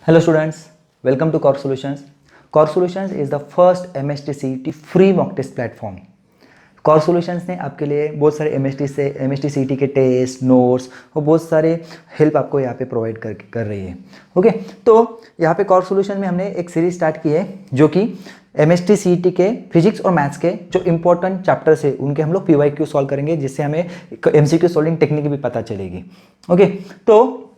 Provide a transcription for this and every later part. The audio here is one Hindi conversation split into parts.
Hello students, welcome to Core Solutions. Core Solutions is the first MST-CET free mock test platform. Core Solutions ने आपके लिए बहुत सारे MST-CET के टेस्ट, नोट्स और बहुत सारे हेल्प आपको यहाँ पे प्रोवाइड कर रही है. ओके, तो यहाँ पे Core Solutions में हमने एक सीरीज स्टार्ट की है जो कि MST-CET के फिजिक्स और मैथ्स के जो इंपॉर्टेंट चैप्टर्स है उनके हम लोग PYQ सॉल्व करेंगे, जिससे हमें MCQ सॉल्विंग टेक्निक भी पता चलेगी. ओके, तो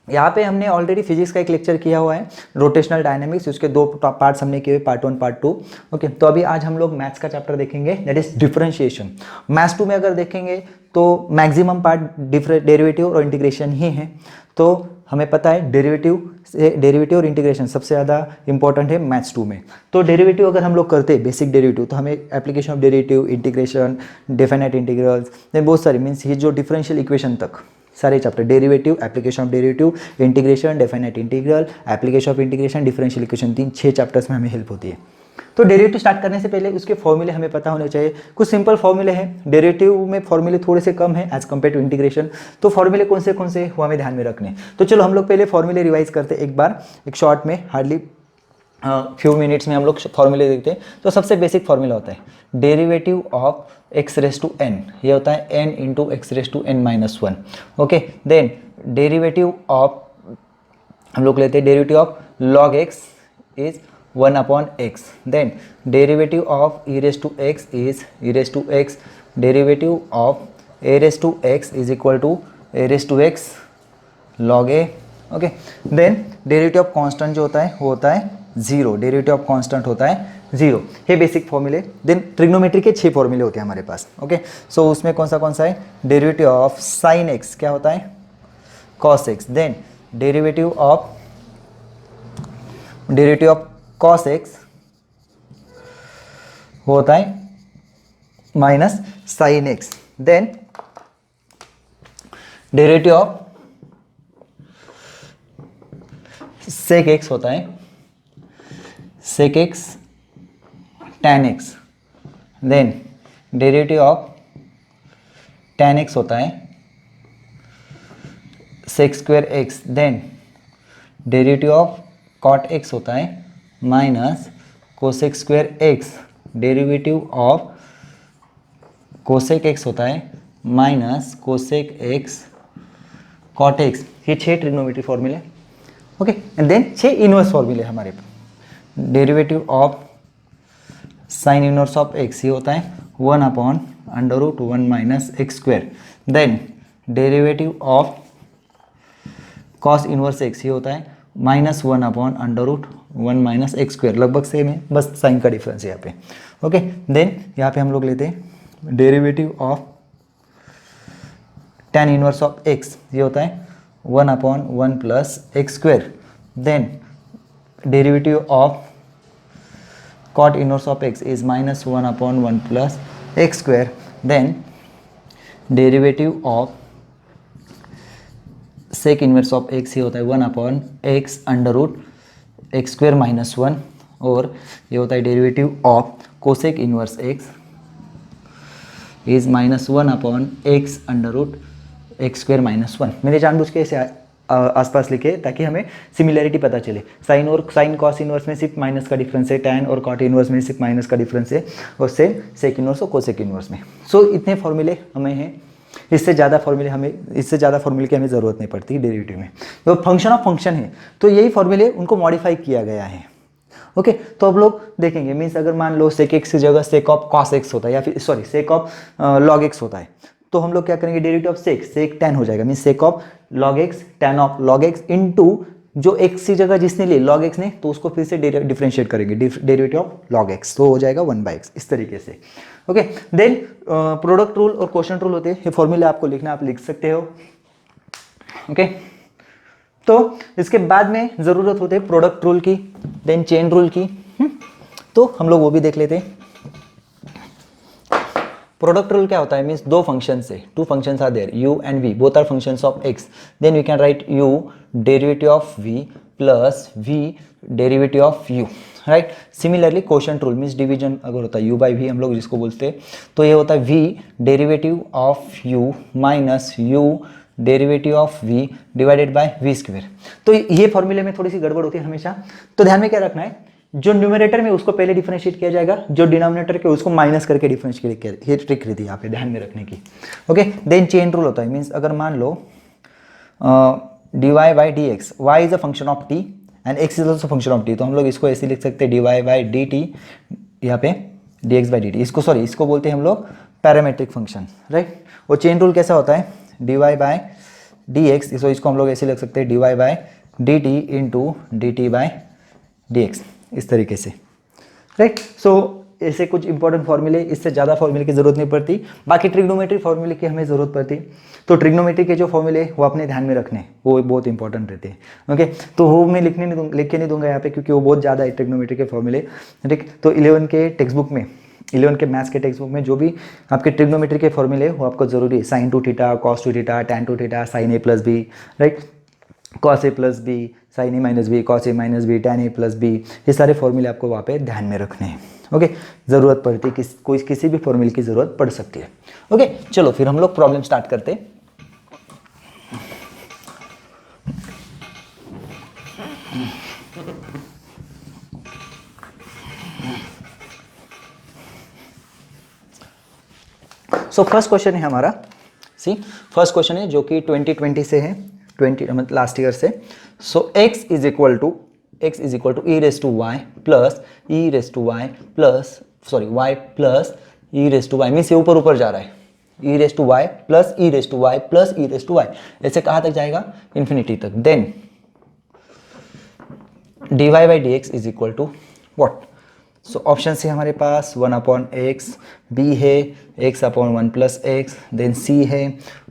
यहाँ पे हमने ऑलरेडी फिजिक्स का एक लेक्चर किया हुआ है, रोटेशनल डायनामिक्स. उसके दो पार्ट्स हमने किए हुए, पार्ट 1 पार्ट 2. ओके, तो अभी आज हम लोग मैथ्स का चैप्टर देखेंगे, दैट इज डिफरेंशिएशन. मैथ्स 2 में अगर देखेंगे तो मैक्सिमम पार्ट डेरिवेटिव और इंटीग्रेशन ही है. तो हमें पता है डेरिवेटिव और इंटीग्रेशन सबसे ज़्यादा इंपॉर्टेंट है मैथ्स 2 में. तो डेरिवेटिव अगर हम लोग करते हैं बेसिक डेरिवेटिव, तो हमें application of derivative, integration, definite integrals, then बहुत सारी मीन्स ये जो डिफरेंशियल इक्वेशन तक सारे chapter, derivative, application of derivative, integration, definite integral, application of integration, differential equation, 6 chapters में हमें हेल्प होती है. तो डेरिवेटिव स्टार्ट करने से पहले उसके फॉर्मूले हमें पता होने चाहिए. कुछ सिंपल फॉर्मूले हैं, डेरिवेटिव में फॉर्मूले थोड़े से कम है एज कम्पेयर टू इंटीग्रेशन. तो फॉर्मूले कौन से वो हमें ध्यान में रखने. तो चलो हम लोग पहले फॉर्मूले रिवाइज करते एक बार, एक शॉर्ट में, हार्डली फ्यू मिनट्स में हम लोग फॉर्मूले देखते हैं. तो सबसे बेसिक फॉर्मूला होता है derivative of x raise to n, ये होता है n into X raise to n minus 1. Okay, then derivative of, हम लोग लेते हैं derivative of log x is 1 upon x. Then derivative of e raise to x is e raise to x. Derivative of a raise to x is equal to a raise to x log a. Okay, then derivative of constant जो होता है वो होता है 0. डेरिवेटिव ऑफ कांस्टेंट होता है 0. ये बेसिक फॉर्मूले. देन ट्रिग्नोमेट्री के 6 फॉर्मूले होते हैं हमारे पास. ओके, सो उसमें कौन सा है, डेरिवेटिव ऑफ साइन x क्या होता है, cos x. Then derivative of cos x होता है minus sine x. Then derivative of sec x होता है sec x tan x. Then derivative of tan x होता है sec square x. Then derivative of cot x होता है minus cosec square x. Derivative of cosec x होता है minus cosec x cot x. ये 6 ट्रिग्नोमेट्री फॉर्मूले. ओके, एंड देन 6 इनवर्स फॉर्मूले हमारे पास. Derivative of sine inverse of x ये होता है 1 upon under root 1 minus x square. Then derivative of cos inverse x ये होता है minus 1 upon under root 1 minus x square. लगभग सेम है, बस साइन का डिफरेंस है यहाँ पे. ओके, देन यहाँ पे हम लोग लेते हैं derivative of tan inverse of x ये होता है 1 upon 1 plus x square. Then derivative of cot inverse of x is minus 1 upon 1 plus x square. Then derivative of sec inverse of x ये होता है 1 upon x under root x square minus 1. और ये होता है derivative of cosec inverse x is minus 1 upon x under root x square minus 1. मैंने जानबूझ के इसे आसपास लिखे ताकि हमें सिमिलरिटी पता चले. साइन कॉस इनवर्स में सिर्फ माइनस का डिफरेंस है, टैन और कॉट इनवर्स में सिर्फ माइनस का डिफरेंस है, और सेम सेक इनवर्स और कोसेक इनवर्स में. सो इतने फॉर्मूले हमें हैं. इससे ज़्यादा फॉर्मूले की हमें ज़रूरत नहीं पड़ती डेरिवेटिव में. तो फंक्शन ऑफ फंक्शन है, तो यही फॉर्मूले उनको मॉडिफाई किया गया है. ओके, तो अब लोग देखेंगे, मीन्स अगर मान लो सेक एक्स की जगह सेक ऑफ कॉस एक्स होता है, या फिर sorry sake of log x होता है, तो हम लोग क्या करेंगे, डेरिवेटिव ऑफ सेक टैन हो जाएगा, mean sake of log x tan of log x into जो एक्स की जगह जिसने ली लॉग एक्स ने, तो उसको फिर से डिफरेंशिएट करेंगे, डेरिवेटिव ऑफ लॉग एक्स, तो हो जाएगा 1/x इस तरीके से. ओके, देन प्रोडक्ट रूल और क्वोशंट रूल होते हैं. ये फॉर्मूला आपको लिखना, आप लिख सकते हो. ओके, तो इसके बाद में जरूरत होती है प्रोडक्ट रूल की, देन चेन रूल की. तो हम लोग वो भी देख लेते हैं. प्रोडक्ट रूल क्या होता है, मीन्स दो फंक्शन से, 2 functions are there, u and v, both are functions of x. Then we can write u derivative of v plus v derivative of u, right. Similarly quotient rule means division अगर होता है u बाई v हम लोग जिसको बोलते हैं, तो ये होता है v derivative of u minus u derivative of v divided by v square. तो ये फॉर्मूले में थोड़ी सी गड़बड़ होती है हमेशा, तो ध्यान में क्या रखना है, जो न्यूमरेटर में उसको पहले डिफरेंशिएट किया जाएगा, जो डिनोमिनेटर के उसको माइनस करके डिफरेंशिएट किया, ये ट्रिक रहती है यहाँ पे ध्यान में रखने की। ओके, देन चेन रूल होता है, मीन्स अगर मान लो dy by D x, Y is a function of t and x is also function of t, तो हम लोग इसको ऐसे लिख सकते हैं dy बाई डी टी, यहाँ पे dx बाई डी टी, इसको बोलते हैं हम लोग पैरामेट्रिक फंक्शन, राइट। और चेन रूल कैसा होता है, dy बाई डी एक्स, इसको हम लोग ऐसे लिख सकते हैं dy by D T into D T by D X, इस तरीके से, राइट। सो ऐसे कुछ इंपॉर्टेंट फॉर्मूले, इससे ज़्यादा फॉर्मूले की जरूरत नहीं पड़ती, बाकी ट्रिग्नोमेट्री फॉर्मूले की हमें ज़रूरत पड़ती। तो ट्रिग्नोमेट्री के जो फॉर्मूले वो अपने ध्यान में रखने, वो बहुत इंपॉर्टेंट रहते हैं। ओके, तो वो मैं लिख के नहीं दूंगा यहाँ पे, क्योंकि वो बहुत ज़्यादा है ट्रिग्नोमेट्री के फॉर्मूले, ठीक। तो 11 के टेक्स्ट बुक में, 11 के मैथ्स के टेक्स्ट बुक में जो भी आपके ट्रिग्नोमेट्री के फॉर्मूले वो आपको जरूरी है, sine two theta, cos two theta, tan two theta, sine A plus B, right, cos A plus B, sine A minus B, cos A minus B, tan A plus B, ये सारे फॉर्मूले आपको वहाँ पे ध्यान में रखने हैं। ओके, ज़रूरत पड़ती है, कोई किसी भी फॉर्मूले की ज़रूरत पड़ सकती है। ओके, चलो फिर हम लोग प्रॉब्लम स्टार्ट करते हैं। सो फर्स्ट क्वेश्चन है हमारा, फर्स्ट क्वेश्चन है जो कि 2020 से है, 20 मतलब लास्ट ईयर से। So x is equal to e raise to y plus e raise to y plus y plus e raise to y, means ये ऊपर ऊपर जा रहा है, e raise to y plus e raise to y plus e raise to y, ऐसे कहाँ तक जाएगा, इन्फिनिटी तक। Then dy by D x is equal to what, so option से हमारे पास 1 अपॉन एक्स, बी है x upon 1 plus x, then C है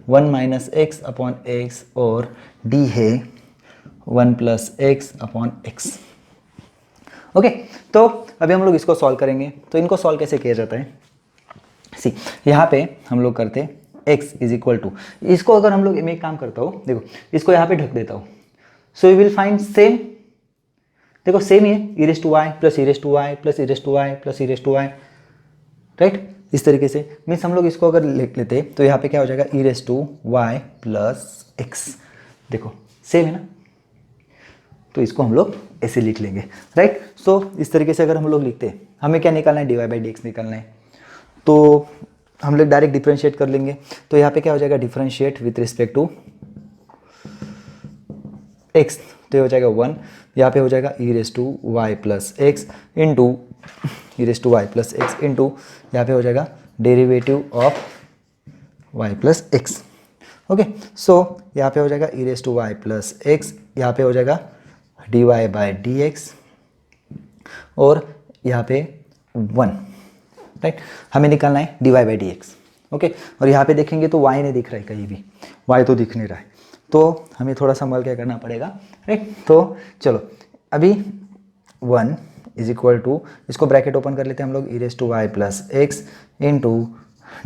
1 माइनस एक्स अपॉन एक्स, और डी है 1 plus x upon x. Okay, तो अभी हम लोग इसको सॉल्व करेंगे। तो इनको सॉल्व कैसे किया जाता है, सी यहाँ पे हम लोग करते हैं x इज इक्वल टू, इसको अगर हम लोग, मैं एक काम करता हूँ, देखो इसको यहाँ पे ढक देता हूँ, so you will find same, देखो सेम ही है, e raise to y plus e raise to y plus e raise to y plus e raise to y, right, इस तरीके से। मीन्स हम लोग इसको अगर लिख लेते तो यहाँ पे क्या हो जाएगा, e raise to y plus x, देखो सेम है ना, तो इसको हम लोग ऐसे लिख लेंगे, राइट। सो इस तरीके से अगर हम लोग लिखते हैं, हमें क्या निकालना है, d Y by D x निकालना है, तो हम लोग डायरेक्ट डिफरेंशिएट कर लेंगे। तो यहाँ पे क्या हो जाएगा, differentiate with respect to x, तो ये हो जाएगा 1, यहाँ पे हो जाएगा e raise to y plus x into e raise to y plus x into यहाँ पे हो जाएगा derivative of y plus x. Okay, so यहाँ पे हो जाएगा e raise to y plus x, यहाँ पे हो जाएगा d Y by D x, और यहाँ पे 1, राइट। हमें निकालना है d Y by D x. Okay, और यहाँ पे देखेंगे तो y नहीं दिख रहा है कहीं भी, y तो दिख नहीं रहा है, तो हमें थोड़ा संभाल क्या करना पड़ेगा, राइट। तो चलो अभी 1 इज इक्वल टू, इसको ब्रैकेट ओपन कर लेते हैं हम लोग, e raise to y plus x into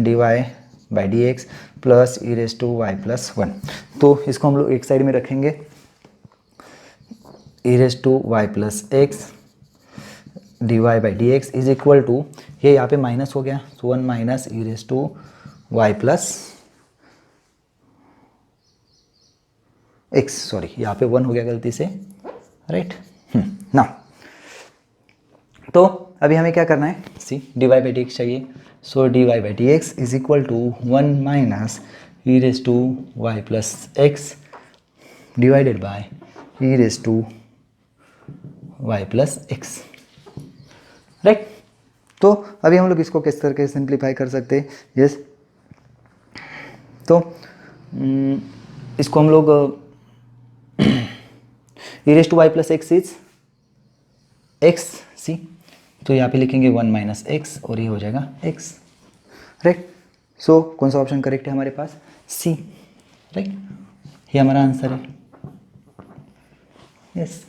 d Y by D x plus e raise to y plus 1, तो इसको हम लोग एक साइड में रखेंगे, e raise to y plus x D Y by D x is equal to, ये यहाँ पे माइनस हो गया, तो 1 minus e raise to y plus x, sorry यहाँ पे 1 हो गया गलती से, राइट ना। तो अभी हमें क्या करना है, see d Y by D x चाहिए, so D Y by D x is equal to 1 minus e raise to y plus x divided by e raise to y plus x, right. तो अभी हम लोग इसको किस तरह से सिंप्लीफाई कर सकते हैं, यस। तो इसको हम लोग e raise to y plus x is x, see, तो यहाँ पे लिखेंगे 1 माइनस एक्स और ये हो जाएगा एक्स, राइट। सो कौन सा ऑप्शन करेक्ट है हमारे पास, सी, राइट, ये हमारा आंसर है, यस।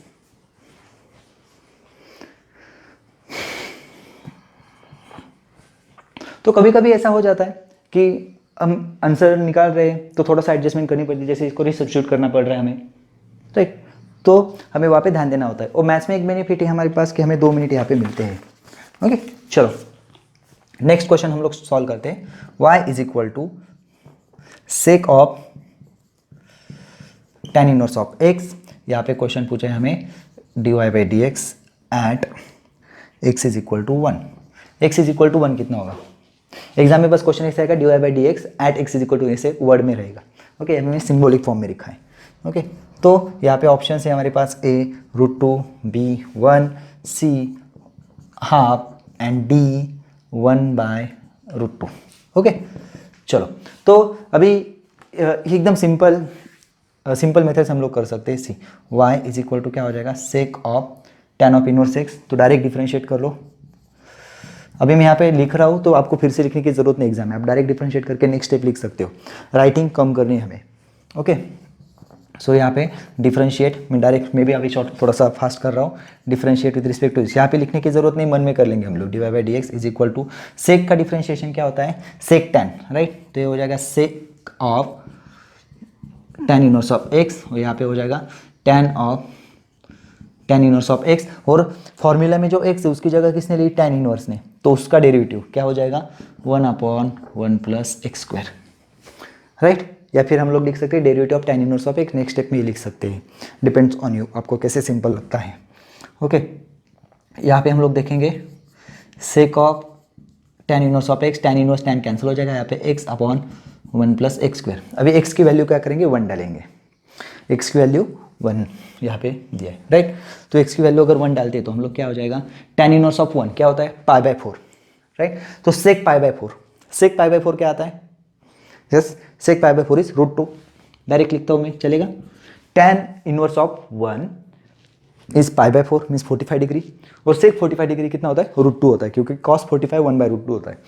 तो कभी कभी ऐसा हो जाता है कि हम आंसर निकाल रहे हैं तो थोड़ा सा एडजस्टमेंट करनी पड़ती है, जैसे इसको रिसब्स्टिट्यूट करना पड़ रहा है हमें, राइट। तो हमें वहाँ पे ध्यान देना होता है, और मैथ्स में एक बेनिफिट है हमारे पास कि हमें 2 मिनट यहाँ पे मिलते हैं। ओके, चलो नेक्स्ट क्वेश्चन हम लोग सॉल्व करते हैं। y is equal to sec of tan inverse of x, यहाँ पे क्वेश्चन पूछा है हमें dy/dx at x is equal to 1। x is equal to 1 कितना होगा? एग्जाम में बस क्वेश्चन ऐसा आएगा dy/dx at x is equal to, ऐसे वर्ड में रहेगा। ओके, मैंने सिंबॉलिक फॉर्म में लिखा है। ओके, तो यहाँ पे ऑप्शन है हमारे पास a √2, b 1, c half and d 1/√2। Okay, चलो, तो अभी एकदम सिंपल मेथड से हम लोग कर सकते हैं। सी y इज इक्वल टू क्या हो जाएगा? सेक of tan of inverse x। तो डायरेक्ट डिफरेंशिएट कर लो। अभी मैं यहाँ पे लिख रहा हूँ तो आपको फिर से लिखने की जरूरत नहीं एग्जाम में, आप डायरेक्ट डिफरेंशिएट करके नेक्स्ट स्टेप लिख सकते हो। राइटिंग कम करनी है हमें। ओके, सो यहाँ पे डिफरेंशिएट मैं भी अभी शॉर्ट थोड़ा सा फास्ट कर रहा हूँ। डिफरेंशिएट विद रिस्पेक्ट टू, यहाँ पे लिखने की जरूरत नहीं, मन में कर लेंगे हम लोग। dy/dx इज इक्वल टू सेक का डिफरेंशिएशन क्या होता है? सेक tan, राइट? तो ये हो जाएगा सेक of tan inverse of x, और यहाँ पे हो जाएगा tan इनवर्स ऑफ x। और फॉर्मूला में जो x है उसकी जगह किसने ली? tan इनवर्स ने। तो उसका डेरिवेटिव क्या हो जाएगा? 1/1 + x², राइट? या फिर हम लोग लिख सकते हैं derivative of tan inverse of x। Next step में ही लिख सकते हैं, डिपेंड्स ऑन यू, आपको कैसे सिंपल लगता है। ओके, यहाँ पे हम लोग देखेंगे सेक of tan inverse of x, tan inverse tan cancel हो जाएगा, यहाँ पे x/1 + x²। अभी x की वैल्यू क्या करेंगे? 1 डालेंगे। x की वैल्यू 1 यहाँ पे दिया है, राइट? तो x की वैल्यू अगर 1 डालते हैं तो हम लोग क्या हो जाएगा? tan इनवर्स ऑफ 1 क्या होता है? π/4, राइट? तो सेक π/4, सेक π/4 क्या आता है? Yes, sec π/4 is √2। डायरेक्ट लिखता हूँ मैं, चलेगा? tan inverse of 1 is π/4 means 45 degree, और सेक 45 डिग्री कितना होता है? √2 होता है, क्योंकि cos 45 1/√2 होता है।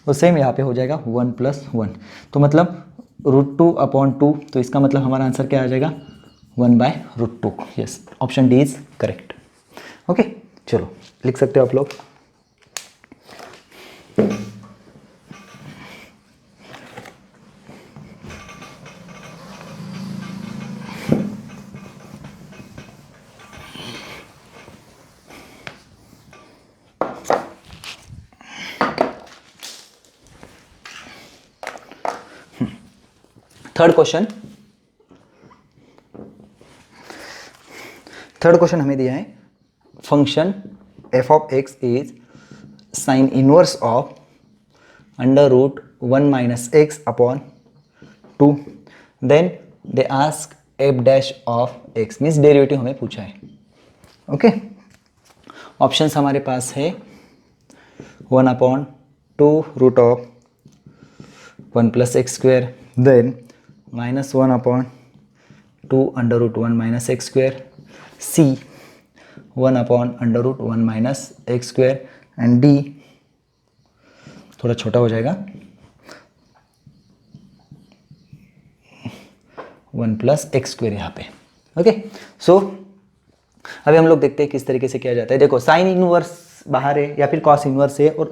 और सेम यहाँ पे हो जाएगा 1 + 1, तो मतलब √2/2। तो इसका मतलब हमारा आंसर क्या आ जाएगा? 1/√2। Yes, option D is correct. Okay, चलो लिख सकते हो आप लोग। थर्ड क्वेश्चन हमें दिया है function f of x is sine inverse of √1 - x/2। Then they ask f' of x, means derivative हमें पूछा है। ओके, ऑप्शंस हमारे पास है 1/2 √1 + x², then -1/2 √1 - x², c 1/√1 - x², and d थोड़ा छोटा हो जाएगा 1 + x² यहाँ पे। ओके, सो अभी हम लोग देखते हैं किस तरीके से किया जाता है। देखो, साइन इनवर्स बाहर है या फिर कॉस इनवर्स है, और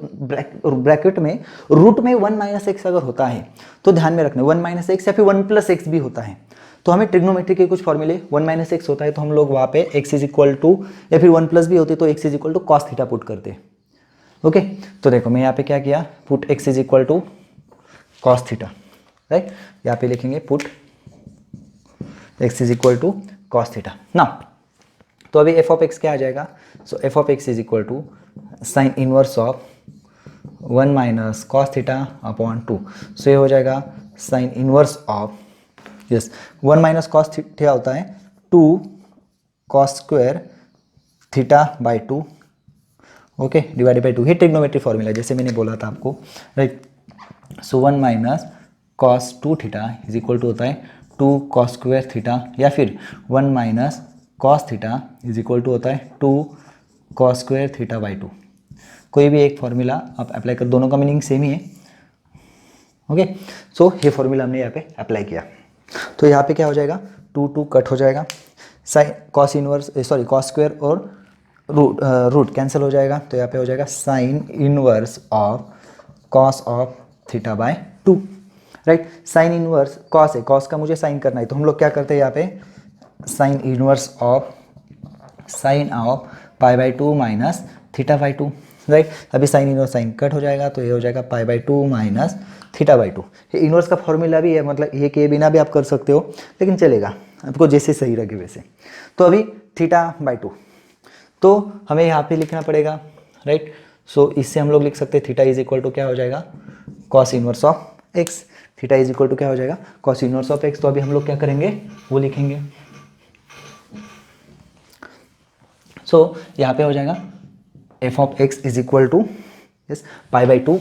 ब्रैकेट में रूट में 1 - x अगर होता है तो ध्यान में रखना 1 - x या फिर 1 + x भी होता है। तो हमें ट्रिग्नोमेट्री के कुछ फॉर्मूले 1 - x होता है तो हम लोग वहाँ पे x इज इक्वल टू, या फिर 1 + भी होते तो x is equal to cos theta put करते। ओके, तो देखो मैं यहाँ पे क्या किया, put x is equal to cos theta, right? यहाँ पे लिखेंगे put x is equal to cos theta ना। तो अभी f ऑफ x क्या आ जाएगा? So f of x is equal to sine inverse of 1 - cos θ/2। So ये हो जाएगा sine inverse of, yes, 1 - cos theta होता है 2 cos² θ/2, ओके, डिवाइडेड बाई 2। ये ट्रिग्नोमेट्री फॉर्मूला जैसे मैंने बोला था आपको, right? So 1 - cos 2θ is equal to होता है 2 cos² θ, या फिर 1 - cos θ इज इक्वल टू होता है 2 cos² θ/2। कोई भी एक फॉर्मूला आप अप्लाई कर, दोनों का मीनिंग सेम ही है। ओके, सो ये फॉर्मूला हमने यहाँ पे अप्लाई किया। तो यहाँ पे क्या हो जाएगा? 2 कट हो जाएगा, sine cos inverse cos square और रूट कैंसिल हो जाएगा, तो यहाँ पे हो जाएगा sine inverse of cos of θ/2, right? Sine inverse cos है, कॉस का मुझे साइन करना है, तो हम लोग क्या करते हैं यहाँ पे sine inverse of sine of π/2 minus θ/2, right? अभी साइन इनवर्स साइन कट हो जाएगा, तो ये हो जाएगा π/2 माइनस θ/2। ये इनवर्स का फॉर्मूला भी है, मतलब ये के बिना भी आप कर सकते हो, लेकिन चलेगा। आपको जैसे सही लगे वैसे। तो अभी θ/2, तो हमें यहाँ पे लिखना पड़ेगा, राइट। सो इससे हम लोग लिख सकते हैं θ इज इक्वल टू क्या हो जाएगा, cos inverse of x. θ is equal to क्या हो जाएगा, कॉस इनवर्स ऑफ एक्स। तो अभी हम लोग क्या करेंगे, वो लिखेंगे। सो यहाँ पे हो जाएगा f of x is equal to yes π/2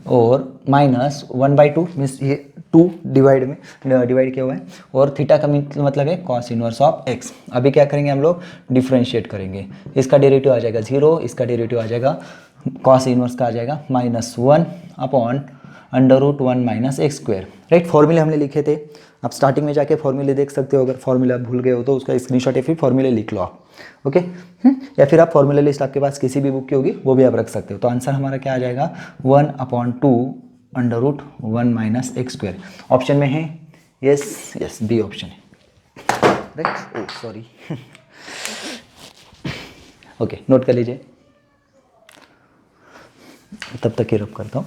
और -1/2 मीन्स ये 2 डिवाइड किया हुआ है, और थीटा का मतलब है कॉस इनवर्स ऑफ एक्स। अभी क्या करेंगे हम लोग, डिफ्रेंशिएट करेंगे। इसका डेरिवेटिव आ जाएगा 0, इसका डेरिवेटिव आ जाएगा कॉस इनवर्स का आ जाएगा -1/√1 - x², राइट। फॉर्मूले हमने लिखे थे, आप स्टार्टिंग में जाके फॉर्मूले देख सकते हो। अगर फॉर्मूला आप भूल गए हो तो उसका स्क्रीनशॉट या फिर फॉर्मूले लिख लो आप, ओके। या फिर आप फॉर्मूला लिस्ट आपके पास किसी भी बुक की होगी वो भी आप रख सकते हो। तो आंसर हमारा क्या आ जाएगा, 1/2√1 - x²। ऑप्शन में है यस, यस बी ऑप्शन है, right. Oh sorry, okay note कर लीजिए, तब तक ये रब करता हूँ।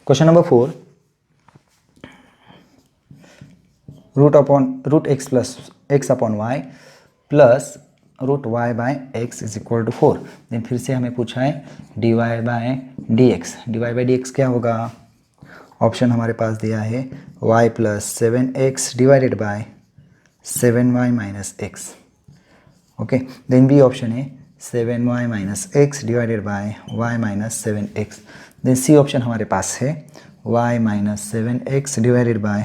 Question number 4, √x/y plus √y/x is equal to 4। Then फिर से हमें पूछा है dy/dx। dy/dx क्या होगा, ऑप्शन हमारे पास दिया है y + 7x divided by 7y - x, okay. Then B option है 7y - x divided by y - 7x। Then C option हमारे पास है y - 7x divided by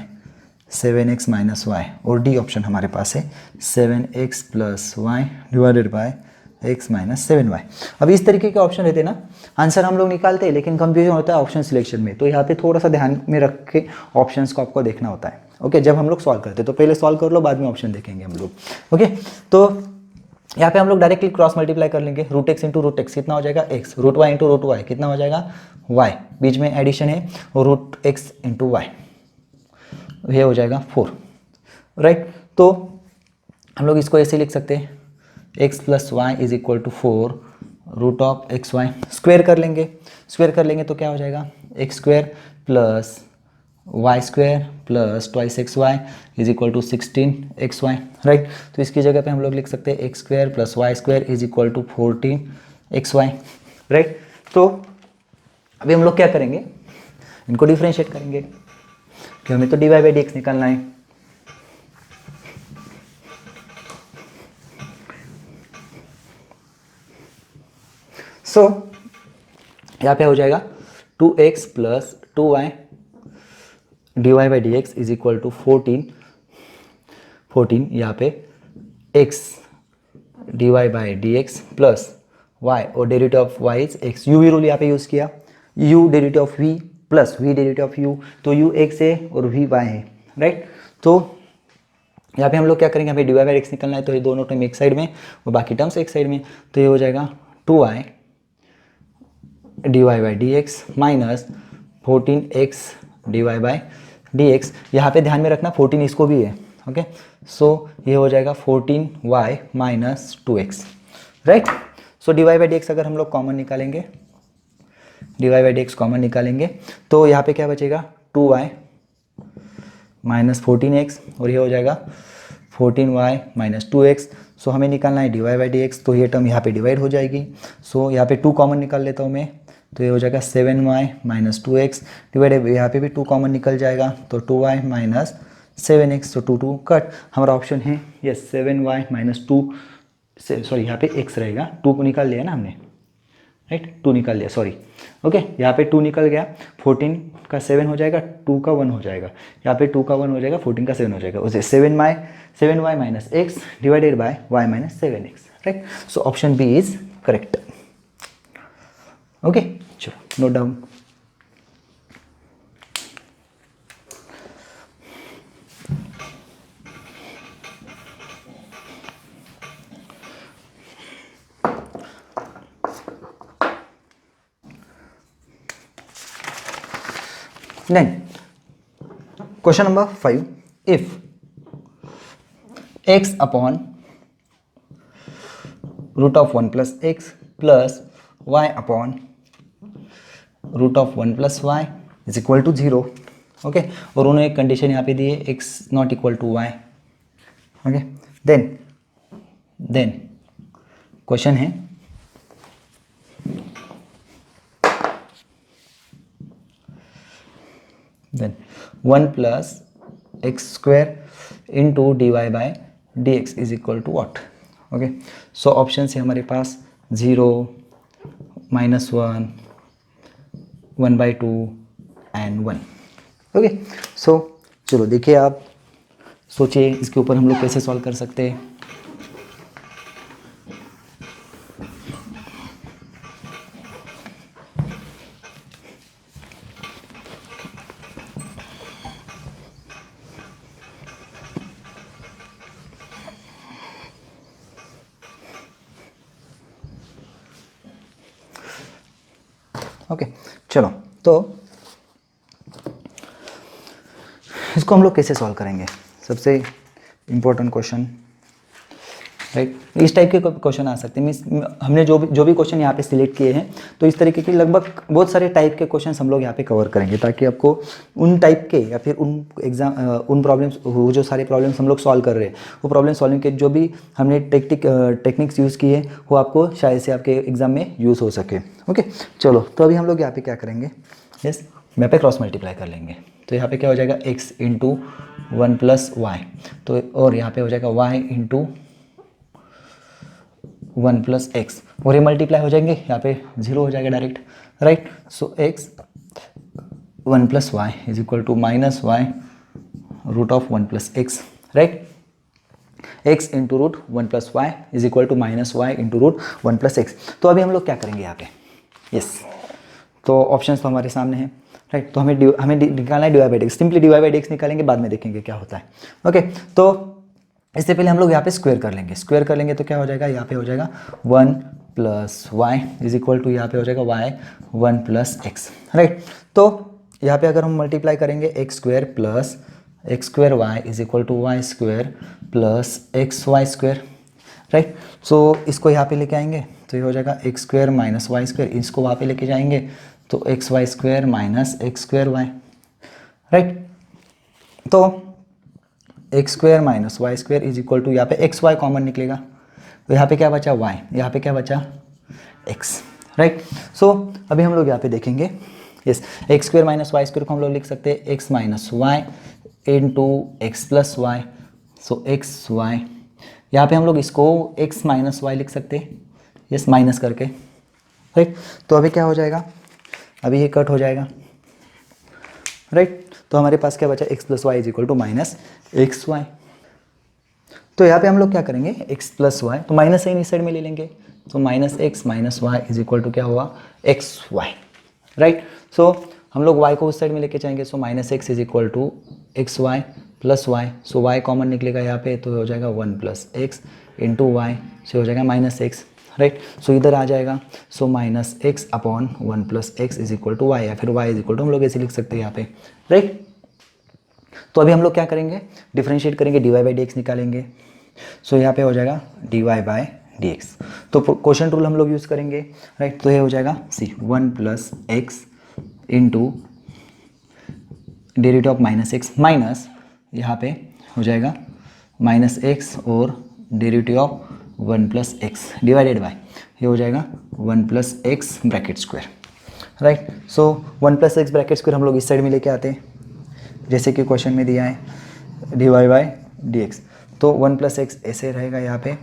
7x - y, और डी ऑप्शन हमारे पास है 7x + y divided by x - 7y। अब इस तरीके के ऑप्शन रहते हैं ना, आंसर हम लोग निकालते हैं लेकिन कंफ्यूजन होता है ऑप्शन सिलेक्शन में। तो यहाँ पे थोड़ा सा ध्यान में रख के ऑप्शंस को आपको देखना होता है, ओके। जब हम लोग सॉल्व करते हैं तो पहले सॉल्व कर लो, बाद में ऑप्शन देखेंगे हम लोग, ओके। तो यहाँ पे हम लोग डायरेक्टली क्रॉस मल्टीप्लाई कर लेंगे, √x × √x कितना हो जाएगा x, √y × √y कितना हो जाएगा y, बीच में एडिशन है, और √x × y ये हो जाएगा 4, राइट। तो हम लोग इसको ऐसे लिख सकते हैं x + y is equal to 4 √xy। Square कर लेंगे, स्क्वायर कर लेंगे तो क्या हो जाएगा, x² + y² + 2xy is equal to 16xy, right. तो इसकी जगह पे हम लोग लिख सकते हैं x² + y² is equal to 14xy, right. तो अभी हम लोग क्या करेंगे, इनको डिफ्रेंशिएट करेंगे, कि हमें तो dy/dx निकालना है। सो यहाँ पे हो जाएगा 2x + 2y dy/dx is equal to 14 यहाँ पे x dy/dx प्लस y, और derivative of y is x। u rule यहाँ पे यूज़ किया, u derivative of v plus v derivative of u, तो u x है और v y है, राइट। तो यहाँ पे हम लोग क्या करेंगे, हमें dy/dx निकलना है, तो ये दोनों टर्म एक साइड में और बाकी टर्म्स एक साइड में। तो ये हो जाएगा 2y dy/dx minus 14x dy/dx। यहाँ पे ध्यान में रखना 14 इसको भी है, ओके। सो ये हो जाएगा 14y - 2x, राइट। सो dy/dx अगर हम लोग कॉमन निकालेंगे, dy/dx कॉमन निकालेंगे तो यहाँ पे क्या बचेगा, 2y - 14x, और ये हो जाएगा 14y - 2x। सो हमें निकालना है dy/dx, तो ये टर्म यहाँ पे डिवाइड हो जाएगी। सो यहाँ पे 2 कॉमन निकाल लेता हूँ मैं, तो ये हो जाएगा 7y - 2x डिवाइड, यहाँ पे भी 2 कॉमन निकल जाएगा, तो 2y - 7x, तो 2 कट। हमारा ऑप्शन है यस 7y - 2, सॉरी यहाँ पे x रहेगा, 2 को निकाल लिया ना हमने, राइट, 2 निकाल लिया, सॉरी, ओके। यहाँ पे 2 निकल गया, 14 का 7 हो जाएगा, 2 का 1 हो जाएगा, यहाँ पे 2 का 1 हो जाएगा, 14 का 7 हो जाएगा, उसे 7y - x divided by y - 7x, right. So option B is correct, okay. चलो note down. Then question number 5, if x upon root of 1 plus x plus y upon root of 1 plus y is equal to 0। Okay, और उन्होंने एक कंडीशन यहाँ पे दी है x not equal to y. Okay, then question है then 1 plus x square into d Y by D x is equal to what. Okay, so option है हमारे पास 0, -1, 1/2 एंड 1। ओके, सो चलो देखिए, आप सोचिए इसके ऊपर हम लोग कैसे सॉल्व कर सकते हैं। ओके, चलो तो इसको हम लोग कैसे सॉल्व करेंगे। सबसे इम्पोर्टेंट क्वेश्चन, राइट, इस टाइप के क्वेश्चन आ सकते हैं। मीन्स हमने जो भी क्वेश्चन यहाँ पे सिलेक्ट किए हैं, तो इस तरीके के लगभग बहुत सारे टाइप के क्वेश्चन हम लोग यहाँ पे कवर करेंगे, ताकि आपको उन टाइप के या फिर उन प्रॉब्लम्स, वो जो सारे प्रॉब्लम्स हम लोग सॉल्व कर रहे हैं, वो प्रॉब्लम सॉल्विंग के जो भी हमने टेक्निक्स यूज़ किए वो आपको शायद से आपके एग्जाम में यूज़ हो सके। ओके, चलो तो अभी हम लोग यहाँ पे क्या करेंगे, यस, यहाँ पे क्रॉस मल्टीप्लाई कर लेंगे। तो यहाँ पे क्या हो जाएगा, x इंटू 1 प्लस वाई, तो और यहाँ पे हो जाएगा y इंटू 1 प्लस एक्स, और ये मल्टीप्लाई हो जाएंगे, यहाँ पे 0 हो जाएगा direct, right. So x 1 plus y is equal to minus y root of 1 plus x, right. x into root 1 plus y is equal to minus y into root 1 plus x. तो अभी हम लोग क्या करेंगे यहाँ पे, यस, तो ऑप्शंस तो हमारे सामने हैं, राइट। तो हमें निकालना है d Y by D x, simply d Y by D x निकालेंगे, बाद में देखेंगे क्या होता है। ओके, तो इससे पहले हम लोग यहाँ पे स्क्वायर कर लेंगे। स्क्वायर कर लेंगे तो क्या हो जाएगा, यहाँ पे हो जाएगा 1 plus y is equal to, यहाँ पे हो जाएगा वाई 1 प्लस एक्स, राइट। तो यहाँ पे अगर हम मल्टीप्लाई करेंगे x square plus x square y is equal to y square plus x y square, right. So इसको यहाँ पे लेके आएंगे तो ये हो जाएगा x square minus Y square, इसको वहाँ पे लेके जाएंगे तो x y square minus x square y, right. तो x square minus Y square is equal to, यहाँ पे एक्स वाई कॉमन निकलेगा, तो यहाँ पे क्या बचा वाई, यहाँ पे क्या बचा एक्स, राइट। सो अभी हम लोग यहाँ पे देखेंगे, yes, x square minus Y square को हम लोग लिख सकते हैं x minus y into x plus y, so x Y, यहाँ पे हम लोग इसको एक्स माइनस वाई लिख सकते हैं, यस, माइनस करके, राइट। तो अभी क्या हो जाएगा, अभी ये कट हो जाएगा, राइट। तो हमारे पास क्या बचा, x plus y is equal to minus x y. तो यहाँ पे हम लोग क्या करेंगे, एक्स प्लस वाई, तो माइनस साइन इस साइड में ले लेंगे, तो minus x minus y is equal to क्या हुआ, एक्स वाई, राइट। सो हम लोग वाई को उस साइड में लेके जाएंगे, so minus x is equal to x y plus y, so y common निकलेगा यहाँ पे, तो हो जाएगा 1 प्लस एक्स इंटू वाई, से हो जाएगा माइनस एक्स, राइट। सो इधर आ जाएगा, so minus x upon 1 plus x is equal to y, या फिर वाई इज इक्वल टू हम लोग ऐसे लिख सकते हैं यहाँ पे, राइट। तो अभी हम लोग क्या करेंगे, डिफरेंशिएट करेंगे, d Y by D x निकालेंगे। सो यहाँ पे हो जाएगा d Y by D x, तो क्वोशंट रूल हम लोग यूज़ करेंगे, राइट। तो ये हो जाएगा c 1 plus x into derivative of minus x minus, यहाँ पे हो जाएगा माइनस एक्स और derivative of 1 plus x divided by, ये हो जाएगा 1 plus x bracket square, right. So 1 plus x bracket square हम लोग इस साइड में लेके आते हैं, जैसे कि क्वेश्चन में दिया है d Y by D x. तो 1 प्लस एक्स ऐसे रहेगा, यहाँ पे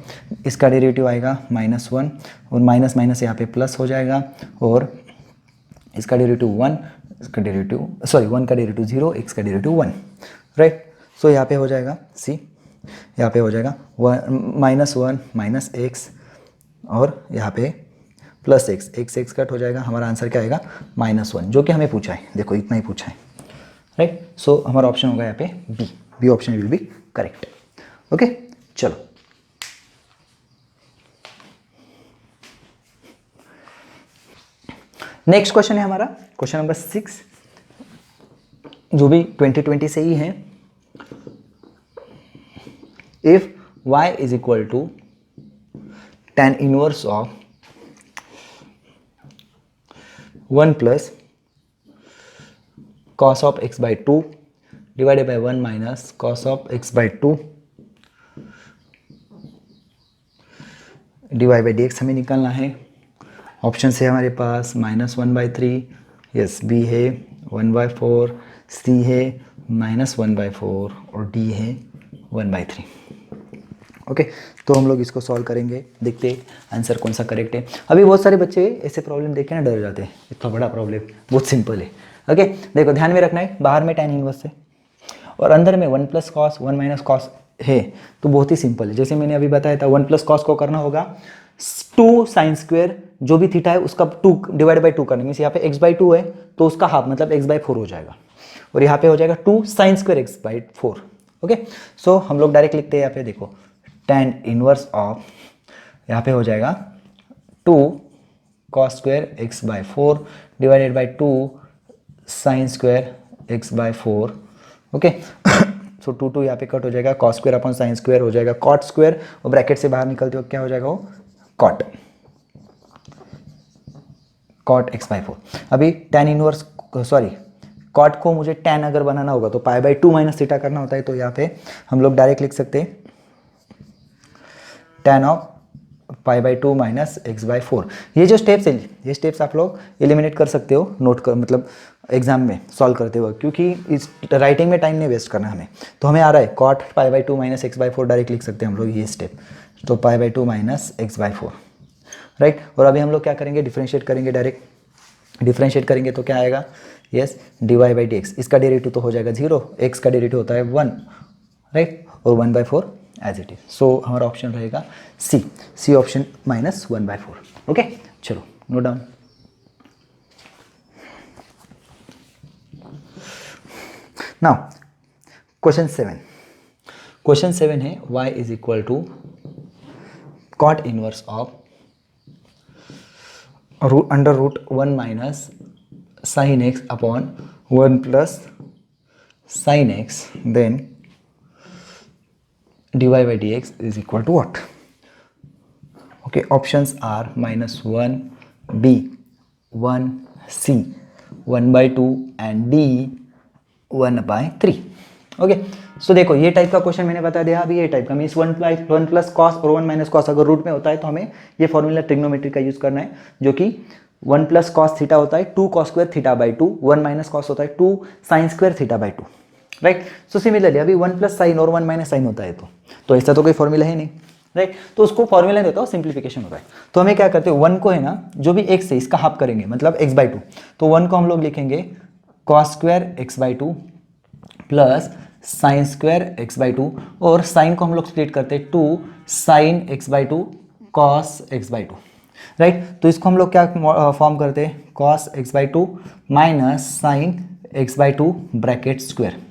इसका डेरिवेटिव आएगा -1 और माइनस माइनस यहाँ पे प्लस हो जाएगा, और इसका डेरिवेटिव 1, इसका डेरिवेटिव 1 का डेरिवेटिव 0, एक्स का डेरिवेटिव 1, राइट। सो यहाँ पे हो जाएगा सी, यहाँ पे हो जाएगा -1 माइनस एक्स और यहाँ पे प्लस एक्स, एक्स कट हो जाएगा, हमारा आंसर क्या आएगा -1, जो कि हमें पूछा है, देखो इतना ही पूछा है, राइट। सो हमारा ऑप्शन होगा यहाँ पे B option will be correct. Okay, चलो नेक्स्ट क्वेश्चन है हमारा क्वेश्चन नंबर 6, जो भी 2020 से ही है। If y is equal to tan inverse of 1 plus cos of x by 2 divided by 1 minus cos of x by 2 divide by dx हमें निकालना है। ऑप्शन है हमारे पास -1/3, यस बी है 1/4, सी है -1/4 और डी है 1/3। ओके, तो हम लोग इसको सॉल्व करेंगे, देखते आंसर कौन सा करेक्ट है। अभी बहुत सारे बच्चे ऐसे प्रॉब्लम देख के ना डर जाते हैं, इतना बड़ा प्रॉब्लम बहुत सिंपल है। ओके, देखो ध्यान में रखना है, बाहर में tan इनवर्स है और अंदर में 1 प्लस कॉस 1 माइनस कॉस है, तो बहुत ही सिंपल है। जैसे मैंने अभी बताया था 1 प्लस कॉस को करना होगा 2 साइन स्क्वायर, जो भी थीटा है उसका 2 डिवाइड बाई 2 करना, मीन्स यहाँ पे x बाई 2 है तो उसका हाफ मतलब x बाई 4 हो जाएगा, और यहाँ पे हो जाएगा 2 sine square x by 4। Okay, so हम लोग डायरेक्ट लिखते हैं यहाँ पे, देखो tan इनवर्स ऑफ, यहाँ पे हो जाएगा 2 cos square x by 4 divided by 2 sine square x by 4। Okay, so 2 यहाँ पे कट हो जाएगा, cos square upon sine square हो जाएगा कॉट स्क्वायर, और ब्रैकेट से बाहर निकलते हो क्या हो जाएगा, वो कॉट x बाई 4। अभी tan इनवर्स सॉरी कॉट को मुझे tan अगर बनाना होगा तो पाई बाई 2 माइनस थीटा करना होता है, तो यहाँ पे हम लोग डायरेक्ट लिख सकते हैं tan of pi by 2 minus x by 4। ये जो स्टेप्स है, ये स्टेप्स आप लोग एलिमिनेट कर सकते हो, नोट कर मतलब एग्जाम में सॉल्व करते हुए, क्योंकि इस राइटिंग में टाइम नहीं वेस्ट करना हमें। तो हमें आ रहा है cot pi by 2 minus x by 4, direct लिख सकते हैं हम लोग ये स्टेप, तो pi by 2 minus x by 4, right. और अभी हम लोग क्या करेंगे, डिफ्रेंशिएट करेंगे, डायरेक्ट डिफ्रेंशिएट करेंगे तो क्या आएगा, यस dy बाई dx, इसका डेरिवेटिव तो हो जाएगा 0, x का डेरिवेटिव होता है 1, राइट, और 1/4 एज इट इज। सो हमारा ऑप्शन रहेगा सी ऑप्शन -1/4। ओके, चलो नोट डाउन। नाउ क्वेश्चन 7 है y is equal to cot inverse of under root 1 minus sine x upon 1 plus sine x, then dy by dx is equal to what? Okay, options are -1, B, 1, C, 1/2 and D 1/3। Okay, सो देखो ये टाइप का क्वेश्चन मैंने बता दिया। अभी ये टाइप का मीन्स 1 प्लस कॉस और 1 माइनस कॉस अगर रूट में होता है तो हमें ये फॉर्मूला ट्रिग्नोमेट्री का यूज करना है, जो कि 1 प्लस कॉस थीटा होता है 2 cos square theta by 2, 1 minus cos होता है 2 sine square theta by 2, right. So similarly अभी 1 प्लस साइन और 1 माइनस साइन होता है तो ऐसा तो कोई फॉर्मूला है नहीं, राइट। तो उसको फॉर्मूला देता हो, सिंप्लीफिकेशन होता है। तो हमें क्या करते हैं, 1 को है ना जो भी x है इसका हाफ करेंगे, मतलब x बाई 2, तो 1 को हम लोग लिखेंगे cos square x by 2 plus sign square x by 2, और साइन को हम लोग स्प्लिट करते हैं 2 sine x by 2 cos x by 2, right. तो इसको हम लोग क्या फॉर्म करते हैं, cos x by 2 minus sine x by 2 bracket square.